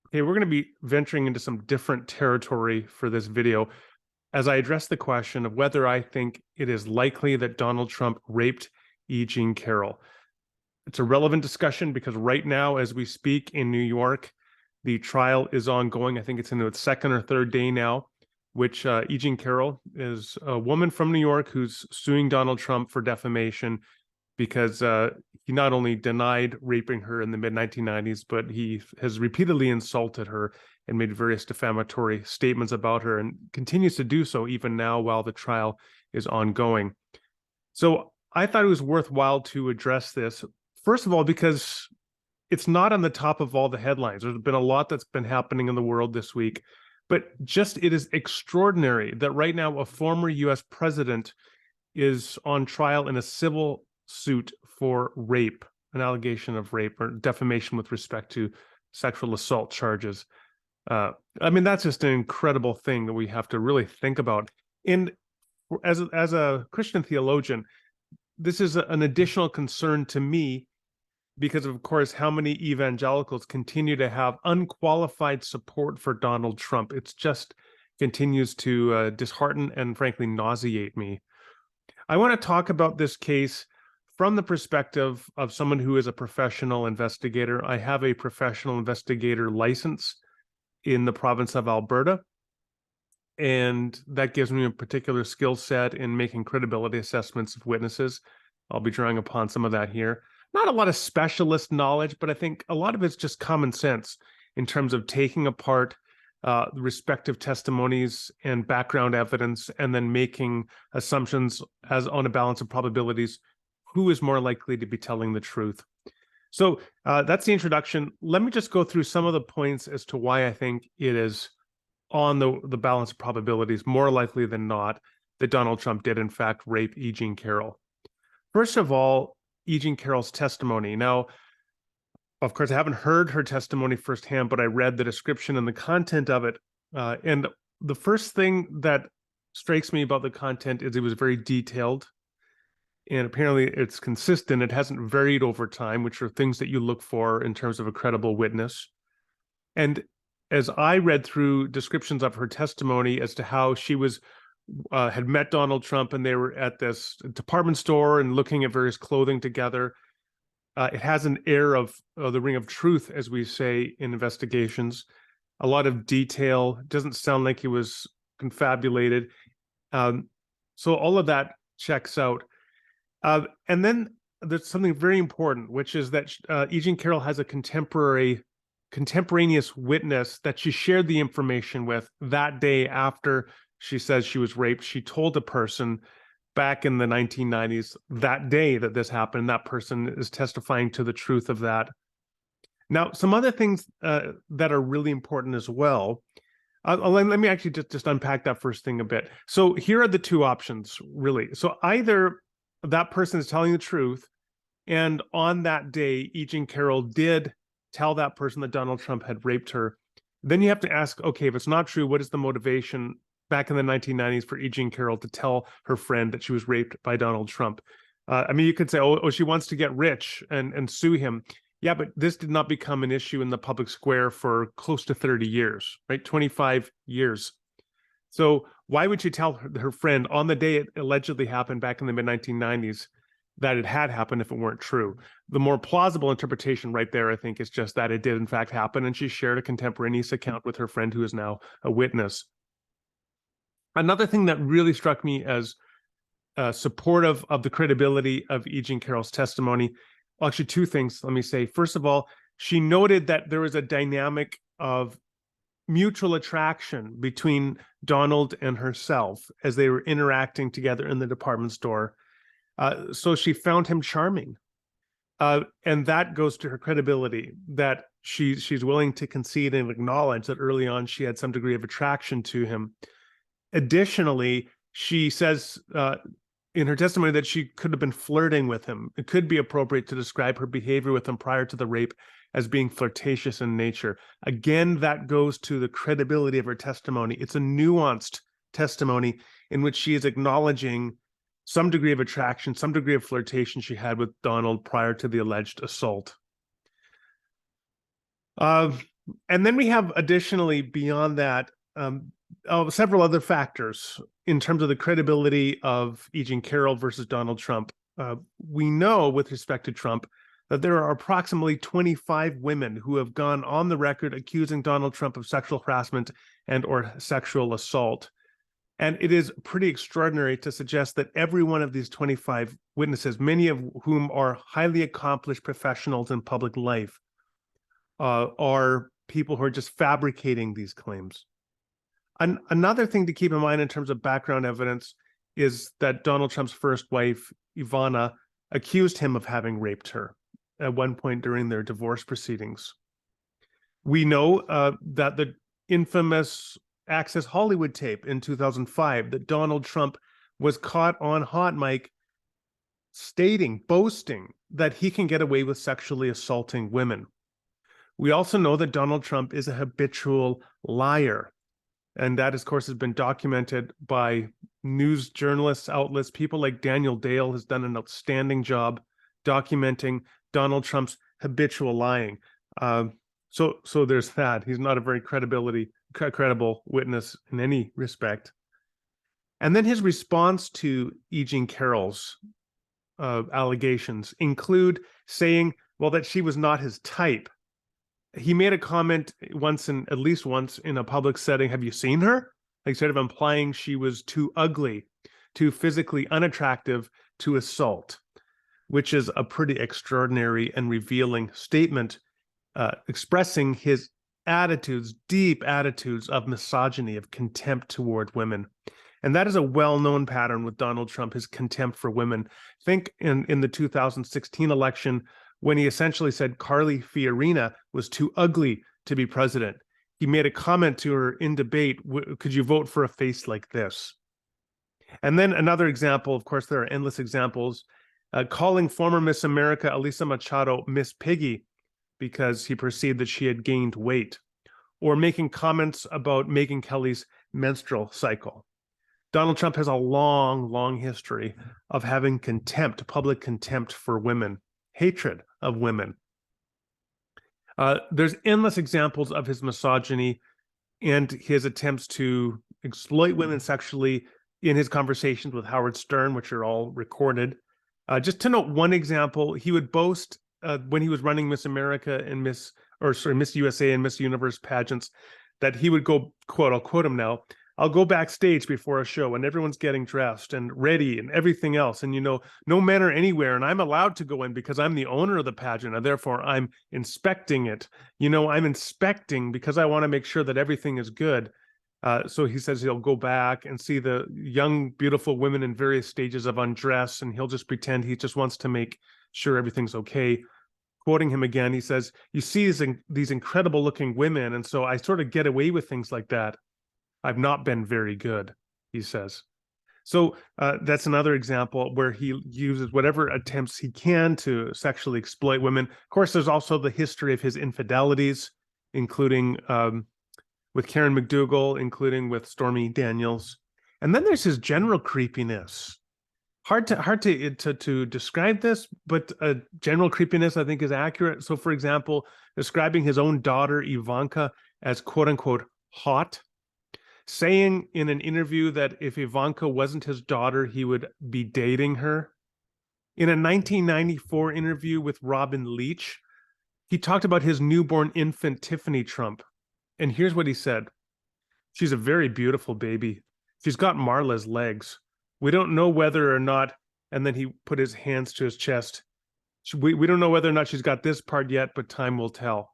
Okay, we're going to be venturing into some different territory for this video as I address the question of whether I think it is likely that Donald Trump raped E. Jean Carroll. It's a relevant discussion because right now, as we speak in New York, the trial is ongoing. I think it's in its second or third day now, which E. Jean Carroll is a woman from New York who's suing Donald Trump for defamation because he not only denied raping her in the mid-1990s, but he has repeatedly insulted her and made various defamatory statements about her and continues to do so even now while the trial is ongoing. So I thought it was worthwhile to address this, first of all, because it's not on the top of all the headlines. There's been a lot that's been happening in the world this week, but just it is extraordinary that right now a former US president is on trial in a civil suit for rape, an allegation of rape or defamation with respect to sexual assault charges. I mean, that's just an incredible thing that we have to really think about. And as a Christian theologian, this is an additional concern to me because, of course, how many evangelicals continue to have unqualified support for Donald Trump. It's just continues to dishearten and, frankly, nauseate me. I want to talk about this case from the perspective of someone who is a professional investigator. I have a professional investigator license in the province of Alberta, and that gives me a particular skill set in making credibility assessments of witnesses. I'll be drawing upon some of that here. Not a lot of specialist knowledge, but I think a lot of it's just common sense in terms of taking apart respective testimonies and background evidence and then making assumptions as on a balance of probabilities who is more likely to be telling the truth. So that's the introduction. Let me just go through some of the points as to why I think it is on the balance of probabilities more likely than not that Donald Trump did in fact rape E. Jean Carroll. First of all, E. Jean Carroll's testimony. Now, of course, I haven't heard her testimony firsthand, but I read the description and the content of it. And the first thing that strikes me about the content is it was very detailed. And apparently it's consistent. It hasn't varied over time, which are things that you look for in terms of a credible witness. And as I read through descriptions of her testimony as to how she was had met Donald Trump and they were at this department store and looking at various clothing together, it has an air of the ring of truth, as we say in investigations. A lot of detail. It doesn't sound like he was confabulated. So all of that checks out. And then there's something very important, which is that E. Jean Carroll has a contemporaneous witness that she shared the information with that day after she says she was raped. She told a person back in the 1990s that day that this happened. That person is testifying to the truth of that. Now, some other things that are really important as well. Let me actually just unpack that first thing a bit. So here are the two options, really. So either that person is telling the truth, and on that day, E. Jean Carroll did tell that person that Donald Trump had raped her. Then you have to ask, okay, if it's not true, what is the motivation back in the 1990s for E. Jean Carroll to tell her friend that she was raped by Donald Trump? I mean, you could say, oh, she wants to get rich and sue him. Yeah, but this did not become an issue in the public square for close to 30 years, right? 25 years. So why would she tell her friend on the day it allegedly happened back in the mid-1990s that it had happened if it weren't true? The more plausible interpretation right there, I think, is just that it did in fact happen, and she shared a contemporaneous account with her friend who is now a witness. Another thing that really struck me as supportive of the credibility of E. Jean Carroll's testimony, well, actually two things, let me say. First of all, she noted that there was a dynamic of mutual attraction between Donald and herself as they were interacting together in the department store. So she found him charming. And that goes to her credibility, that she's willing to concede and acknowledge that early on she had some degree of attraction to him. Additionally, she says in her testimony that she could have been flirting with him. It could be appropriate to describe her behavior with him prior to the rape as being flirtatious in nature. Again, that goes to the credibility of her testimony. It's a nuanced testimony in which she is acknowledging some degree of attraction, some degree of flirtation she had with Donald prior to the alleged assault. And then we have additionally beyond that several other factors in terms of the credibility of E. Jean Carroll versus Donald Trump. We know with respect to Trump that there are approximately 25 women who have gone on the record accusing Donald Trump of sexual harassment and or sexual assault. And it is pretty extraordinary to suggest that every one of these 25 witnesses, many of whom are highly accomplished professionals in public life, are people who are just fabricating these claims. Another thing to keep in mind in terms of background evidence is that Donald Trump's first wife, Ivana, accused him of having raped her at one point during their divorce proceedings. We know that the infamous Access Hollywood tape in 2005, that Donald Trump was caught on hot mic boasting that he can get away with sexually assaulting women. We also know that Donald Trump is a habitual liar. And that, of course, has been documented by news journalists, outlets. People like Daniel Dale has done an outstanding job documenting Donald Trump's habitual lying. So there's that. He's not a very credible witness in any respect. And then his response to E. Jean Carroll's allegations include saying, well, that she was not his type. He made a comment at least once in a public setting, have you seen her? Like, sort of implying she was too ugly, too physically unattractive to assault, which is a pretty extraordinary and revealing statement, expressing his deep attitudes of misogyny, of contempt toward women. And that is a well-known pattern with Donald Trump, his contempt for women. Think in the 2016 election, when he essentially said Carly Fiorina was too ugly to be president. He made a comment to her in debate, could you vote for a face like this? And then another example, of course, there are endless examples, calling former Miss America, Elisa Machado, Miss Piggy, because he perceived that she had gained weight, or making comments about Megyn Kelly's menstrual cycle. Donald Trump has a long history of having public contempt for women, hatred of women. There's endless examples of his misogyny and his attempts to exploit women sexually in his conversations with Howard Stern, which are all recorded. Just to note one example, he would boast when he was running Miss America and Miss USA and Miss Universe pageants, that he would go, quote, I'll quote him now, I'll go backstage before a show and everyone's getting dressed and ready and everything else. And, no men are anywhere. And I'm allowed to go in because I'm the owner of the pageant. And therefore, I'm inspecting it. I'm inspecting because I want to make sure that everything is good. So he says he'll go back and see the young, beautiful women in various stages of undress. And he'll just pretend he just wants to make sure everything's okay. Quoting him again, he says, you see these incredible looking women. And so I sort of get away with things like that. I've not been very good, he says. So that's another example where he uses whatever attempts he can to sexually exploit women. Of course, there's also the history of his infidelities, including with Karen McDougal, including with Stormy Daniels. And then there's his general creepiness. Hard to describe this, but general creepiness, I think, is accurate. So, for example, describing his own daughter, Ivanka, as quote unquote hot, saying in an interview that if Ivanka wasn't his daughter, he would be dating her. In a 1994 interview with Robin Leach, he talked about his newborn infant, Tiffany Trump. And here's what he said. She's a very beautiful baby. She's got Marla's legs. We don't know whether or not, and then he put his hands to his chest. We don't know whether or not she's got this part yet, but time will tell.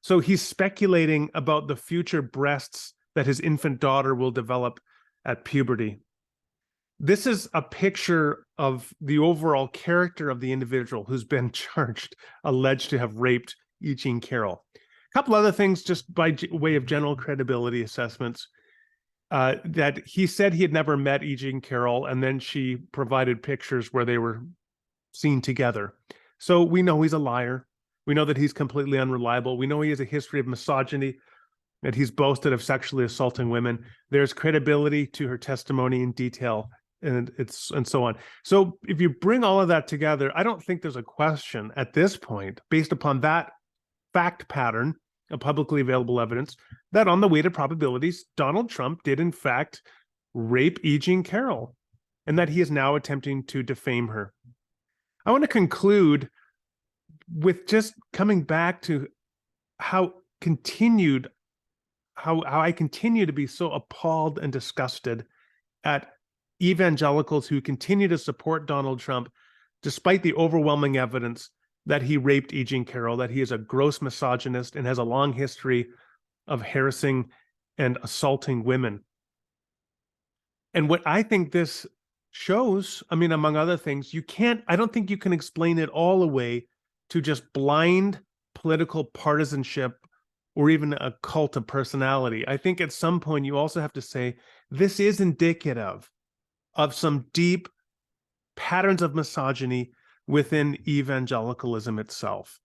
So he's speculating about the future breasts that his infant daughter will develop at puberty. This is a picture of the overall character of the individual who's been alleged to have raped E. Jean Carroll. A couple other things just by way of general credibility assessments. That he said he had never met E. Jean Carroll, and then she provided pictures where they were seen together. So we know he's a liar. We know that he's completely unreliable. We know he has a history of misogyny, that he's boasted of sexually assaulting women. There's credibility to her testimony in detail, and so on. So if you bring all of that together, I don't think there's a question at this point, based upon that fact pattern, publicly available evidence, that on the weighted probabilities, Donald Trump did in fact rape E. Jean Carroll, and that he is now attempting to defame her. I want to conclude with just coming back to how I continue to be so appalled and disgusted at evangelicals who continue to support Donald Trump, despite the overwhelming evidence that he raped E. Jean Carroll, that he is a gross misogynist and has a long history of harassing and assaulting women. And what I think this shows, I mean, among other things, I don't think you can explain it all away to just blind political partisanship or even a cult of personality. I think at some point you also have to say, this is indicative of some deep patterns of misogyny within evangelicalism itself.